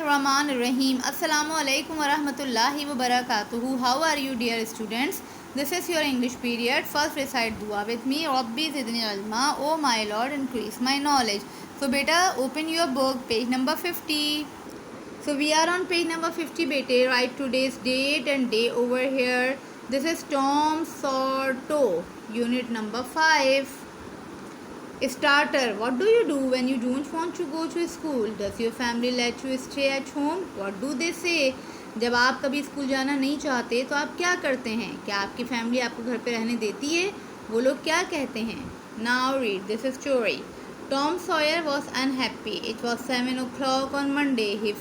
Bismillahirrahmanirrahim. Assalamu alaikum wa rahmatullahi wa barakatuhu. How are you, dear students? This is your English period. First recite dua with me. Rabbi zidni ilma. Oh my Lord, increase my knowledge. So beta, open your book, page number 50. So we are on page number 50, beta. Write today's date and day over here. This is Tom Sawyer, unit number 5. Starter. What do you do when you don't want to go to school? Does your family let you stay at home? What do they say? जब आप कभी school जाना नहीं चाहते तो आप क्या करते हैं? क्या आपकी फैमिली आपको घर पे रहने देती है? वो लोग क्या कहते हैं? Now read this story. Tom Sawyer was unhappy. It was 7 o'clock on Monday. He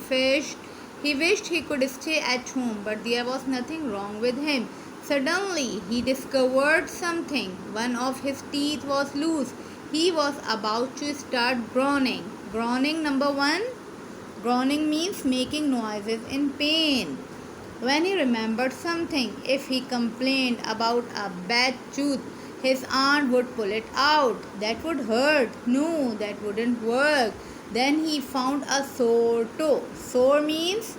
wished he could stay at home, but there was nothing wrong with him. Suddenly, he discovered something. One of his teeth was loose. He was about to start groaning. Groaning number 1. Groaning means making noises in pain. When he remembered something, if he complained about a bad tooth, his aunt would pull it out. That would hurt. No, that wouldn't work. Then he found a sore toe. Sore means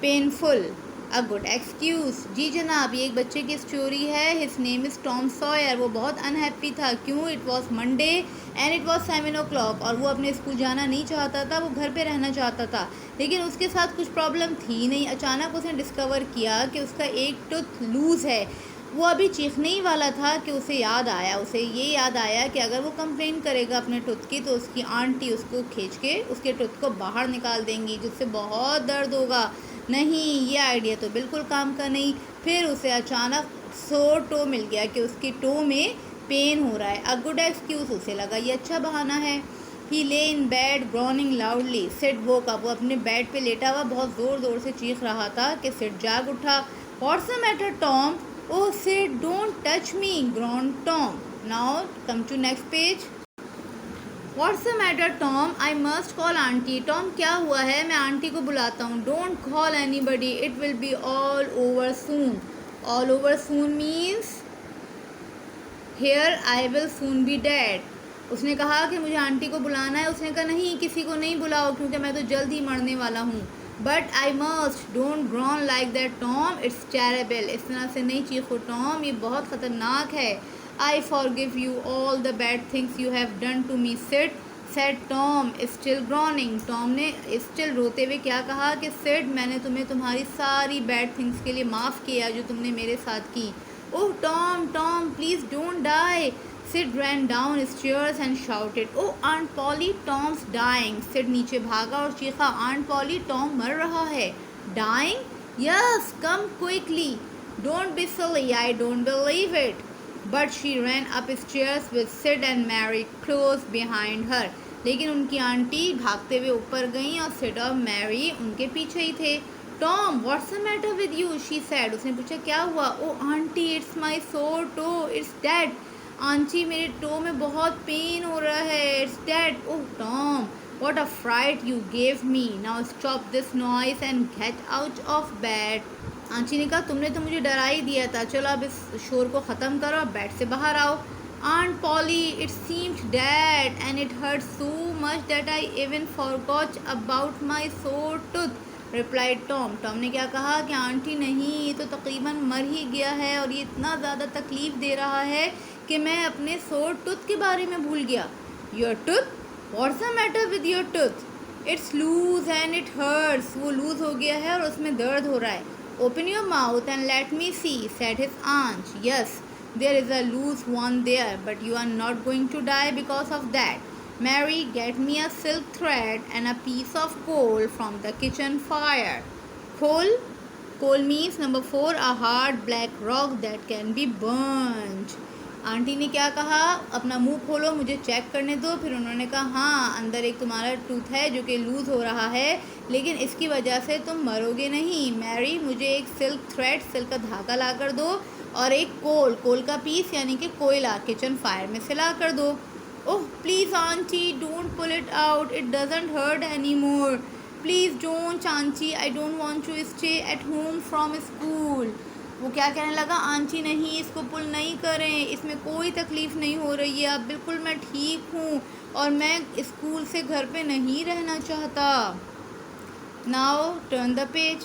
painful. A good excuse. जी जनाब, ये एक बच्चे की story है. His name is Tom Sawyer. वो बहुत unhappy था. क्यों? It was Monday and it was 7 o'clock. और वो अपने स्कूल जाना नहीं चाहता था. वो घर पे रहना चाहता था. लेकिन उसके साथ कुछ प्रॉब्लम थी नहीं. अचानक उसने डिस्कवर किया कि उसका एक टूथ लूज़ है. वो अभी चीखने ही वाला था कि उसे याद आया कि अगर वो कंप्लेन करेगा अपने टूथ की तो उसकी आंटी उसको खींच के उसके टूथ को बाहर निकाल देंगी, जिससे बहुत दर्द होगा. नहीं, ये आइडिया तो बिल्कुल काम का नहीं. फिर उसे अचानक सोर टो मिल गया कि उसकी टो में पेन हो रहा है. A good excuse. उसे लगा ये अच्छा बहाना है. He lay in bed groaning loudly. Sid woke up. वो अपने बेड पे लेटा हुआ बहुत ज़ोर ज़ोर से चीख रहा था कि सिड जाग उठा. What's the matter Tom? Oh Sid, don't touch me, groaned Tom. Now come to next page. What's the matter, Tom? I must call auntie. Tom, क्या हुआ है? मैं आंटी को बुलाता हूँ. Don't call anybody. It will be all over soon. All over soon means here I will soon be dead. उसने कहा कि मुझे आंटी को बुलाना है. उसने कहा नहीं, किसी को नहीं बुलाओ क्योंकि मैं तो जल्द ही मरने वाला हूँ. But I must. Don't grown like that Tom. It's terrible. इस तरह से नहीं चीखो टॉम, ये बहुत ख़तरनाक है. I forgive you all the bad things you have done to me Sid. Said Tom still groaning. Tom ने स्टिल रोते हुए क्या कहा कि सिड, मैंने तुम्हें तुम्हारी सारी बैड थिंग्स के लिए माफ़ किया जो तुमने मेरे साथ की. Oh Tom, Tom please don't die. Sid ran down stairs and shouted, "Oh Aunt Polly, Tom's dying." Sid नीचे भागा और चीखा, "Aunt Polly, Tom मर रहा है." Dying? Yes, come quickly. Don't be silly, I don't believe it. But she ran upstairs with Sid and Mary close behind her. लेकिन उनकी aunty भागते हुए ऊपर गईं और सिड और मैरी उनके पीछे ही थे. Tom, what's the matter with you? She said. उसने पूछा क्या हुआ? Oh auntie, it's my sore toe. It's dead. Aunty, मेरे टो में बहुत पेन हो रहा है. It's dead. Oh Tom, what a fright you gave me. Now stop this noise and get out of bed. Aunty ने कहा तुमने तो मुझे डरा ही दिया था. चलो अब इस शोर को ख़त्म करो और बेड से बाहर आओ. Aunt Polly, it seemed dead and it hurt so much that I even forgot about my sore tooth. Replied Tom. Tom ने क्या कहा कि आंटी नहीं, ये तो तकरीबन मर ही गया है और ये इतना ज़्यादा तकलीफ़ दे रहा है कि मैं अपने सोर टूथ के बारे में भूल गया. Your tooth? What's the matter with your tooth? It's loose and it hurts. वो लूज हो गया है और उसमें दर्द हो रहा है. Open your mouth and let me see, said his aunt. Yes, there is a loose one there, but you are not going to die because of that. Mary, get me a silk thread and a piece of coal from the kitchen fire. Coal? Coal means number 4, a hard black rock that can be burnt. Aunty ने क्या कहा? अपना मुंह खोलो, मुझे check करने दो. फिर उन्होंने कहा हाँ, अंदर एक तुम्हारा टूथ है जो कि लूज़ हो रहा है, लेकिन इसकी वजह से तुम मरोगे नहीं. मैरी, मुझे एक सिल्क थ्रेड, सिल्क का धागा ला कर दो और एक कोल का पीस यानी कि कोयला किचन फायर में से ला कर दो. Oh please aunty, don't pull it out. It doesn't hurt any more. Please don't aunty, I don't want to stay at home from school. वो क्या कहने लगा? आंटी नहीं, इसको पुल नहीं करें, इसमें कोई तकलीफ़ नहीं हो रही है. अब बिल्कुल मैं ठीक हूँ और मैं स्कूल से घर पे नहीं रहना चाहता. Now turn the page.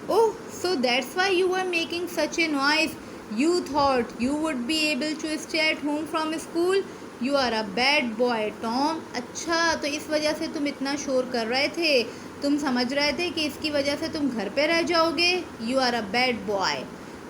Oh, so that's why you were making such a noise. You thought you would be able to stay at home from school. You are a bad boy, Tom. अच्छा, तो इस वजह से तुम इतना शोर कर रहे थे. तुम समझ रहे थे कि इसकी वजह से तुम घर पे रह जाओगे. You are a bad boy.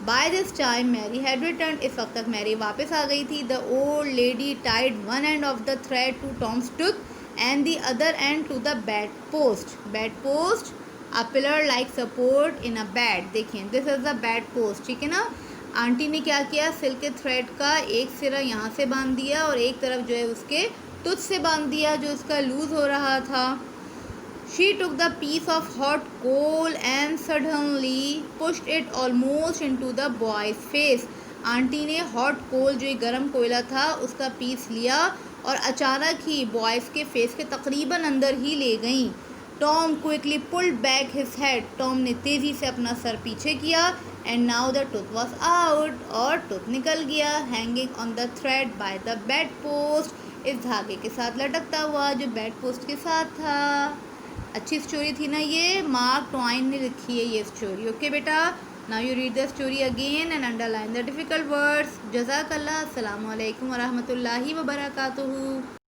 By this time Mary had returned. इस वक्त तक मैरी वापस आ गई थी. The old lady tied one end of the thread to Tom's tooth and the other end to the bedpost. Bedpost, a pillar like support in a bed. देखिए, this is the bed post. ठीक है ना. Aunty ने क्या किया, silk के thread का एक सिरा यहाँ से बांध दिया और एक तरफ जो है उसके टुथ से बांध दिया जो उसका लूज हो रहा था. She took the piece of hot coal and suddenly pushed it almost into the boy's face. Aunty ने हॉट कोल, जो गर्म कोयला था, उसका पीस लिया और अचानक ही बॉयज़ के फेस के तकरीबन अंदर ही ले गई. Tom quickly pulled back his head. Tom ने तेज़ी से अपना सर पीछे किया. And now the tooth was out. और टूथ निकल गया. Hanging on the thread by the bed post. इस धागे के साथ लटकता हुआ जो बेड पोस्ट के साथ था. अच्छी स्टोरी थी ना ये. मार्क ट्वाइन ने लिखी है ये स्टोरी. ओके बेटा, now you read the story again and underline the difficult words. जज़ाकल्लाह. अस्सलामु अलैकुम व रहमतुल्लाहि व बरकातुहू.